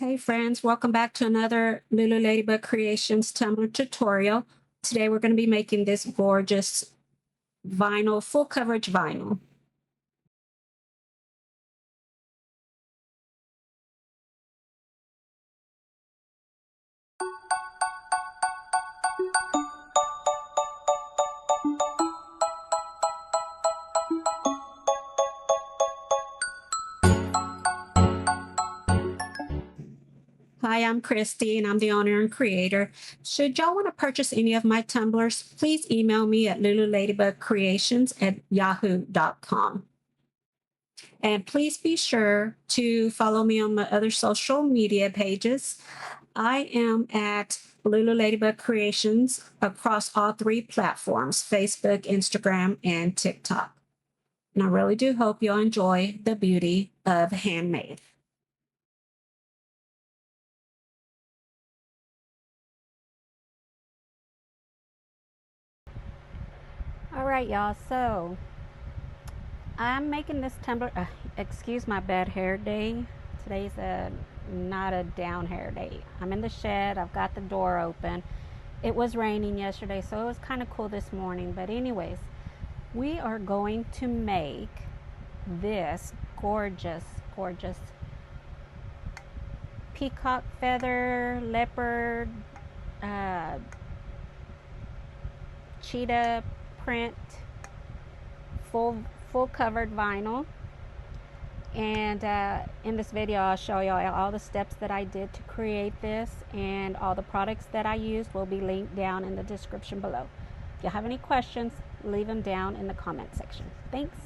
Hey friends, welcome back to another Lulu Ladybug Creations tumbler tutorial. Today we're going to be making this gorgeous vinyl, full coverage vinyl. Hi, I'm Christy and I'm the owner and creator. Should y'all want to purchase any of my tumblers, please email me at lululadybugcreations@yahoo.com. And please be sure to follow me on my other social media pages. I am at Lulu Ladybug Creations across all three platforms, Facebook, Instagram, and TikTok. And I really do hope you'll enjoy the beauty of handmade. All right, y'all, so I'm making this tumbler, excuse my bad hair day. Today's not a down hair day. I'm in the shed, I've got the door open. It was raining yesterday, so it was kind of cool this morning. But anyways, we are going to make this gorgeous peacock feather, leopard, uh, cheetah print, full covered vinyl. And in this video I'll show y'all all the steps that I did to create this, and all the products that I used will be linked down in the description below. If you have any questions, leave them down in the comment section. Thanks.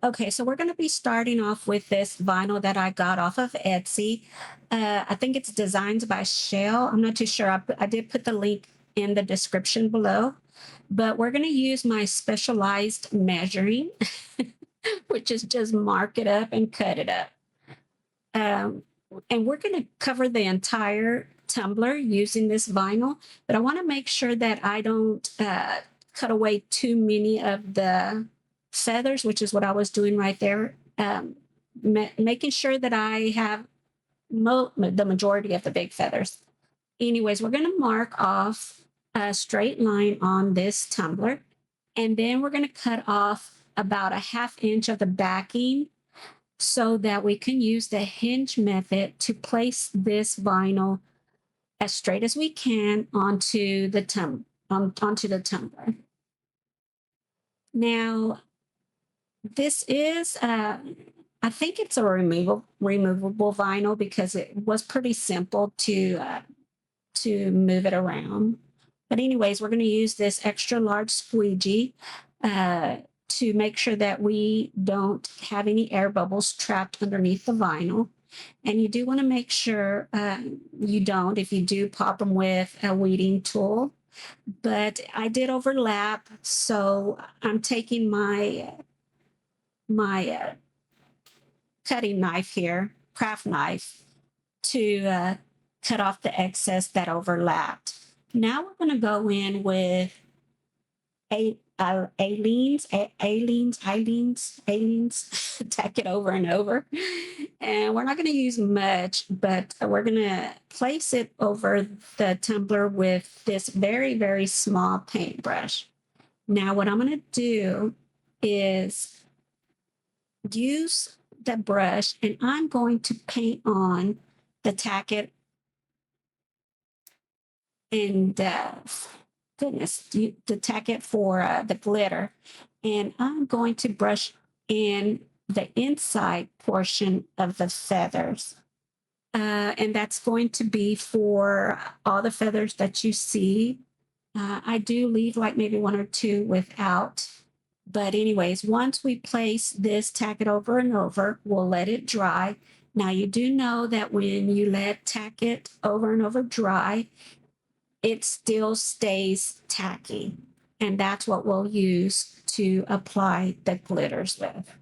Okay, so we're going to be starting off with this vinyl that I got off of Etsy. I think it's Designs by Shell. I'm not too sure. I did put the link in the description below, but we're going to use my specialized measuring, which is just mark it up and cut it up. And we're going to cover the entire tumbler using this vinyl, but I want to make sure that I don't cut away too many of the feathers, which is what I was doing right there. Making sure that I have the majority of the big feathers. Anyways, we're going to mark off a straight line on this tumbler, and then we're going to cut off about a 1/2 inch of the backing so that we can use the hinge method to place this vinyl as straight as we can onto the tumbler. Now, this is, I think it's a removable vinyl because it was pretty simple to move it around. But anyways, we're going to use this extra large squeegee to make sure that we don't have any air bubbles trapped underneath the vinyl. And you do want to make sure you don't, if you do, pop them with a weeding tool. But I did overlap, so I'm taking my cutting knife here, craft knife, to cut off the excess that overlapped. Now we're going to go in with Aleene's, tack it over and over. And we're not going to use much, but we're going to place it over the tumbler with this very, very small paintbrush. Now what I'm going to do is use the brush, and I'm going to paint on the Tack-It and goodness, the Tack-It for the glitter. And I'm going to brush in the inside portion of the feathers. And that's going to be for all the feathers that you see. I do leave like maybe 1 or 2 without. But anyways, once we place this, tack it over and over, we'll let it dry. Now you do know that when you let tack it over and over dry, it still stays tacky. And that's what we'll use to apply the glitters with.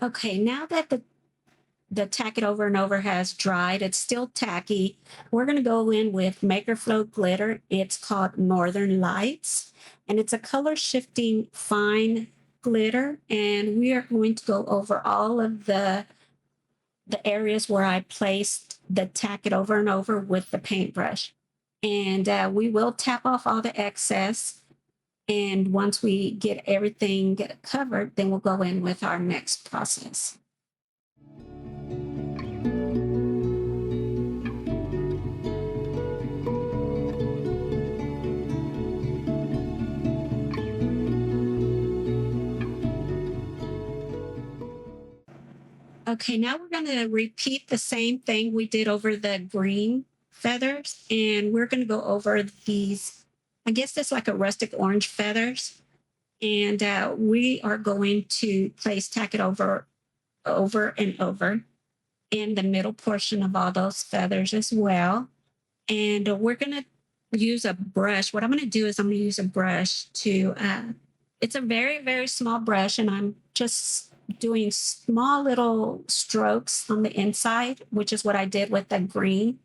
Okay, now that the Tack It Over and Over has dried, it's still tacky. We're going to go in with Makerflo glitter. It's called Northern Lights, and it's a color shifting fine glitter. And we are going to go over all of the areas where I placed the Tack It Over and Over with the paintbrush. And we will tap off all the excess. And once we get everything covered, then we'll go in with our next process. Okay, now we're going to repeat the same thing we did over the green feathers, and we're going to go over these, I guess that's like a rustic orange feathers. And we are going to place Tack It Over and over in the middle portion of all those feathers as well. And we're going to use a brush. What I'm going to do is I'm going to use a brush to, it's a very, very small brush, and I'm just doing small little strokes on the inside, which is what I did with the green.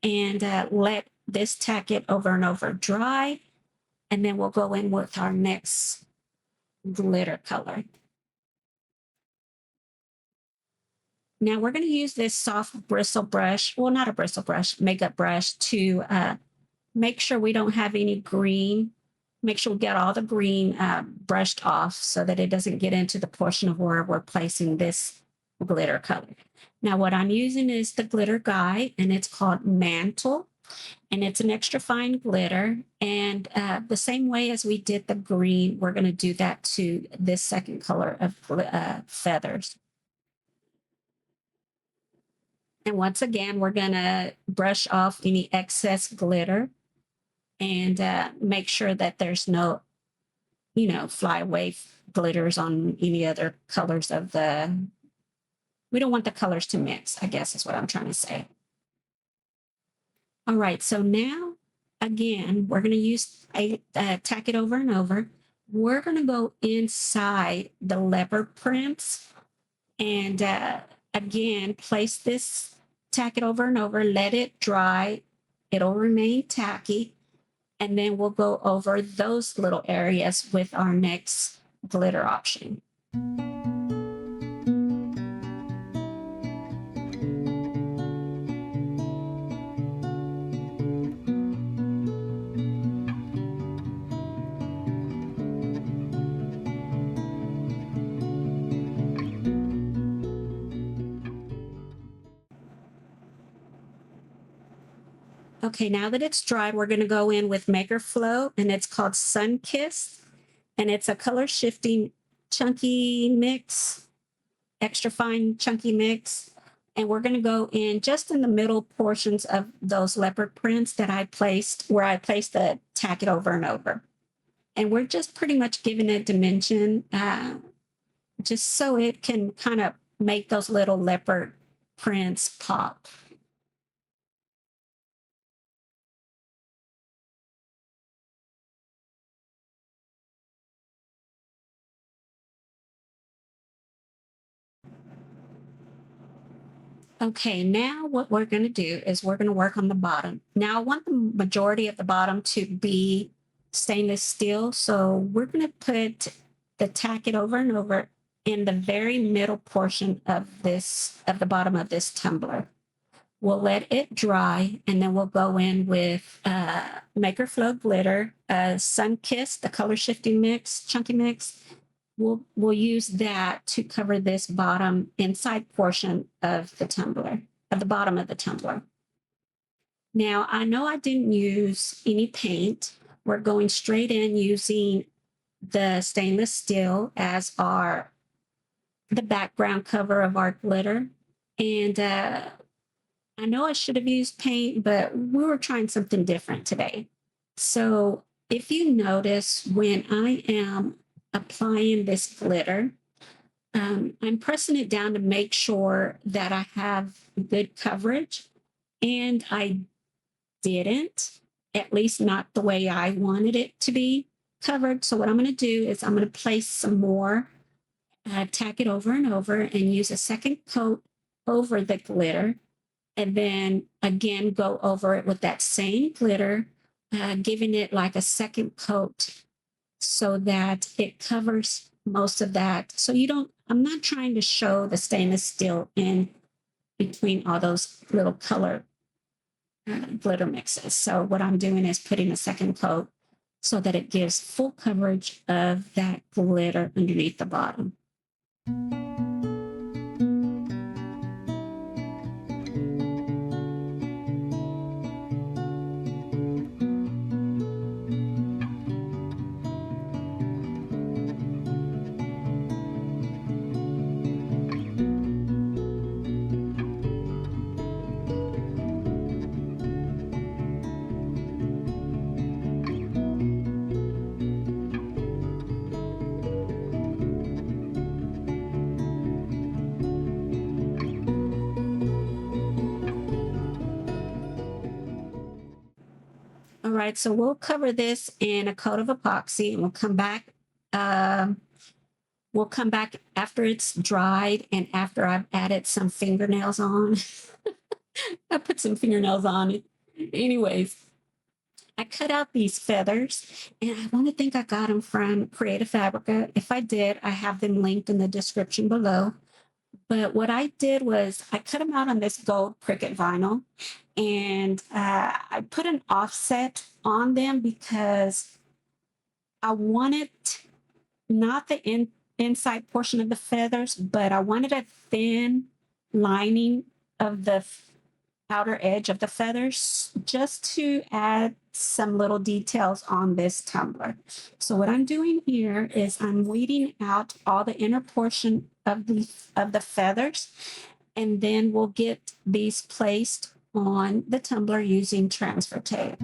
And let this Tack It Over and Over dry. And then we'll go in with our next glitter color. Now we're going to use this soft bristle brush, well, not a bristle brush, makeup brush, to make sure we don't have any green. Make sure we get all the green brushed off so that it doesn't get into the portion of where we're placing this glitter color. Now what I'm using is the glitter guide, and it's called Mantle, and it's an extra fine glitter. And the same way as we did the green, we're going to do that to this second color of feathers. And once again, we're going to brush off any excess glitter and make sure that there's no, flyaway glitters on any other colors of we don't want the colors to mix, I guess is what I'm trying to say. All right, so now, again, we're going to use Tack It Over and Over. We're going to go inside the leopard prints and again, place this, Tack It Over and Over, let it dry. It'll remain tacky. And then we'll go over those little areas with our next glitter option. Okay, now that it's dried, we're going to go in with Makerflo, and it's called Sunkissed, and it's a color shifting chunky mix, extra fine chunky mix. And we're going to go in just in the middle portions of those leopard prints that I placed, where I placed the Tack It Over and Over. And we're just pretty much giving it dimension, just so it can kind of make those little leopard prints pop. Okay, now what we're going to do is we're going to work on the bottom. Now I want the majority of the bottom to be stainless steel. So we're going to put the Tack It Over and Over in the very middle portion of the bottom of this tumbler. We'll let it dry, and then we'll go in with Makerflo glitter, Sunkissed, the color shifting mix, chunky mix. We'll use that to cover this bottom inside portion of the tumbler, of the bottom of the tumbler. Now, I know I didn't use any paint. We're going straight in using the stainless steel as the background cover of our glitter. And I know I should have used paint, but we were trying something different today. So if you notice, when I am applying this glitter, I'm pressing it down to make sure that I have good coverage, and I didn't, at least not the way I wanted it to be covered. So what I'm going to do is I'm going to place some more tack it over and over and use a second coat over the glitter. And then again, go over it with that same glitter, giving it like a second coat so that it covers most of that. So you don't, I'm not trying to show the stainless steel in between all those little color glitter mixes. So what I'm doing is putting a second coat so that it gives full coverage of that glitter underneath the bottom. All right, so we'll cover this in a coat of epoxy and we'll come back. We'll come back after it's dried and after I've added some fingernails on. I put some fingernails on it. Anyways, I cut out these feathers and I want to think I got them from Creative Fabrica. If I did, I have them linked in the description below. But what I did was I cut them out on this gold Cricut vinyl and I put an offset on them because I wanted not the inside portion of the feathers, but I wanted a thin lining of the outer edge of the feathers just to add some little details on this tumbler. So what I'm doing here is I'm weeding out all the inner portion of the feathers, and then we'll get these placed on the tumbler using transfer tape.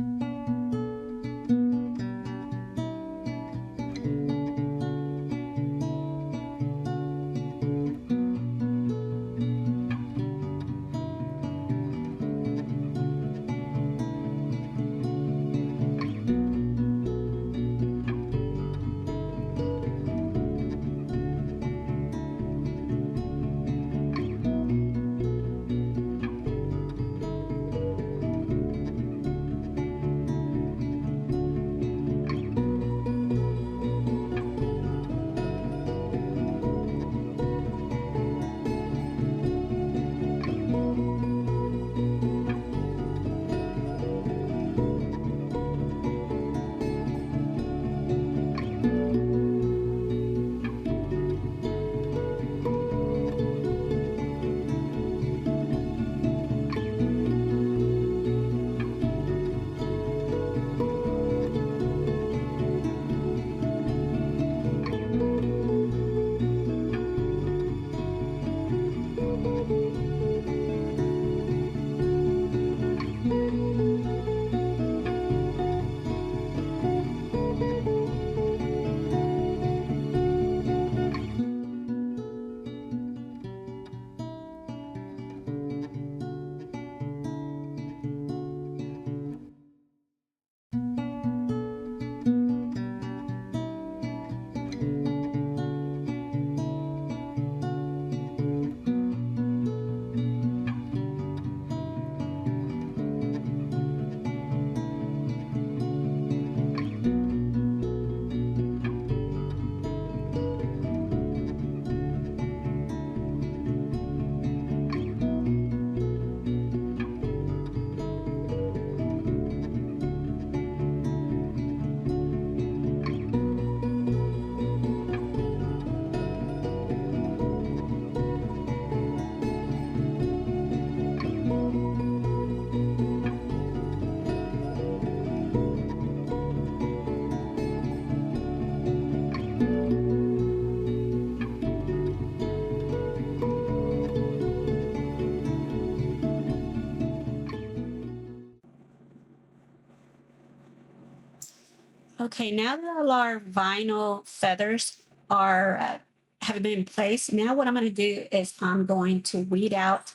Okay, now that all our vinyl feathers are have been placed, now what I'm going to do is I'm going to weed out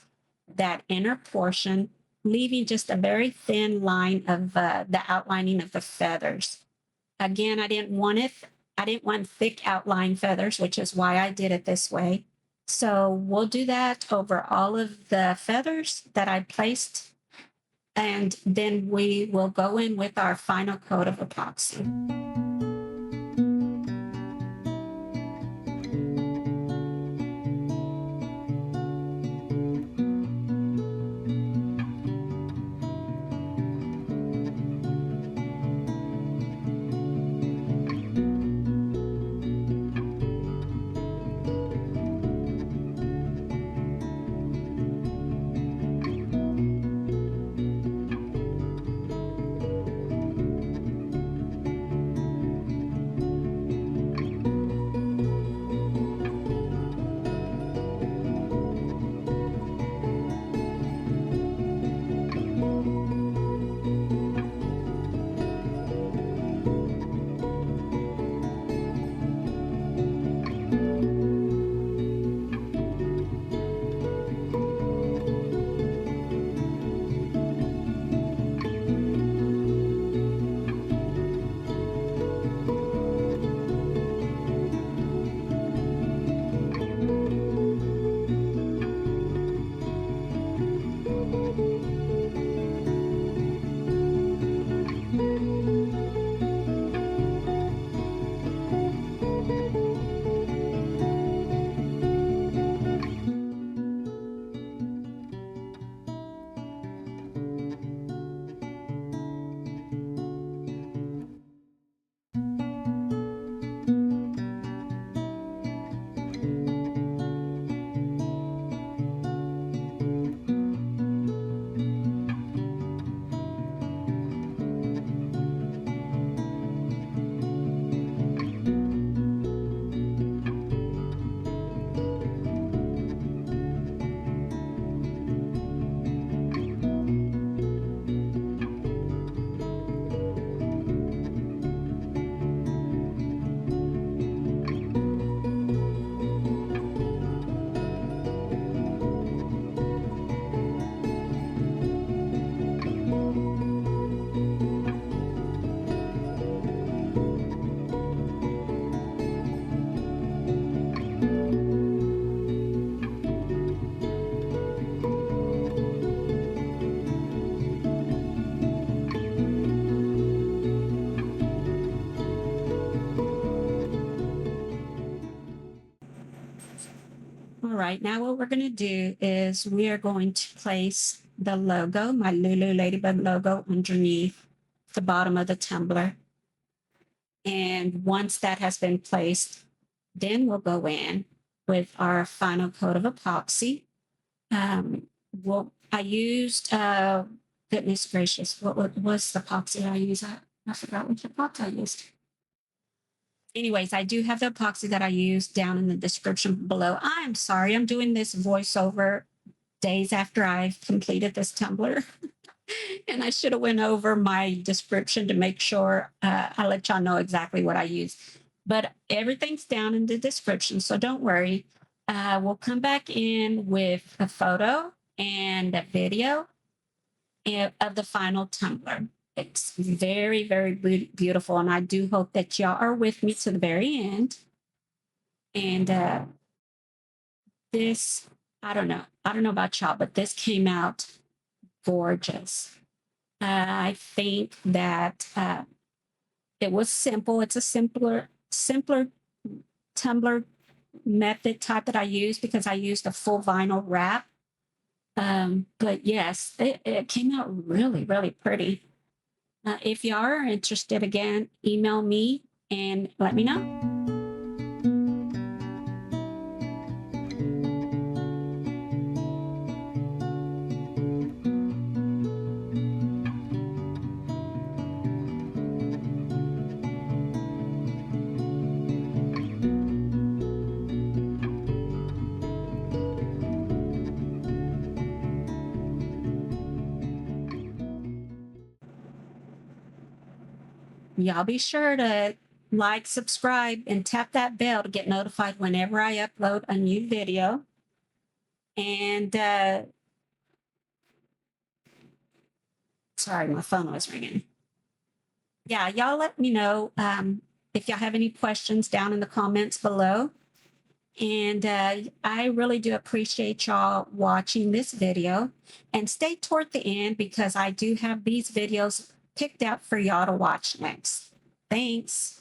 that inner portion, leaving just a very thin line of the outlining of the feathers. Again, I didn't want it I didn't want thick outline feathers, which is why I did it this way. So we'll do that over all of the feathers that I placed. And then we will go in with our final coat of epoxy. All right, now what we're going to do is we are going to place the logo, my Lulu Ladybug logo, underneath the bottom of the tumbler. And once that has been placed, then we'll go in with our final coat of epoxy. I used, goodness gracious, what was the epoxy I used? I forgot which epoxy I used. Anyways, I do have the epoxy that I used down in the description below. I'm sorry, I'm doing this voiceover days after I've completed this tumbler. And I should have went over my description to make sure I let y'all know exactly what I use. But everything's down in the description, so don't worry. We'll come back in with a photo and a video of the final tumbler. It's very, very beautiful, and I do hope that y'all are with me to the very end. And this, I don't know about y'all, but this came out gorgeous. I think that it was simple. It's a simpler tumbler method type that I use because I used a full vinyl wrap. But yes, it came out really, really pretty. If you are interested, again, email me and let me know. Y'all be sure to like, subscribe, and tap that bell to get notified whenever I upload a new video. And sorry, my phone was ringing. Yeah, y'all let me know if y'all have any questions down in the comments below. And I really do appreciate y'all watching this video, and stay toward the end because I do have these videos picked out for y'all to watch next. Thanks.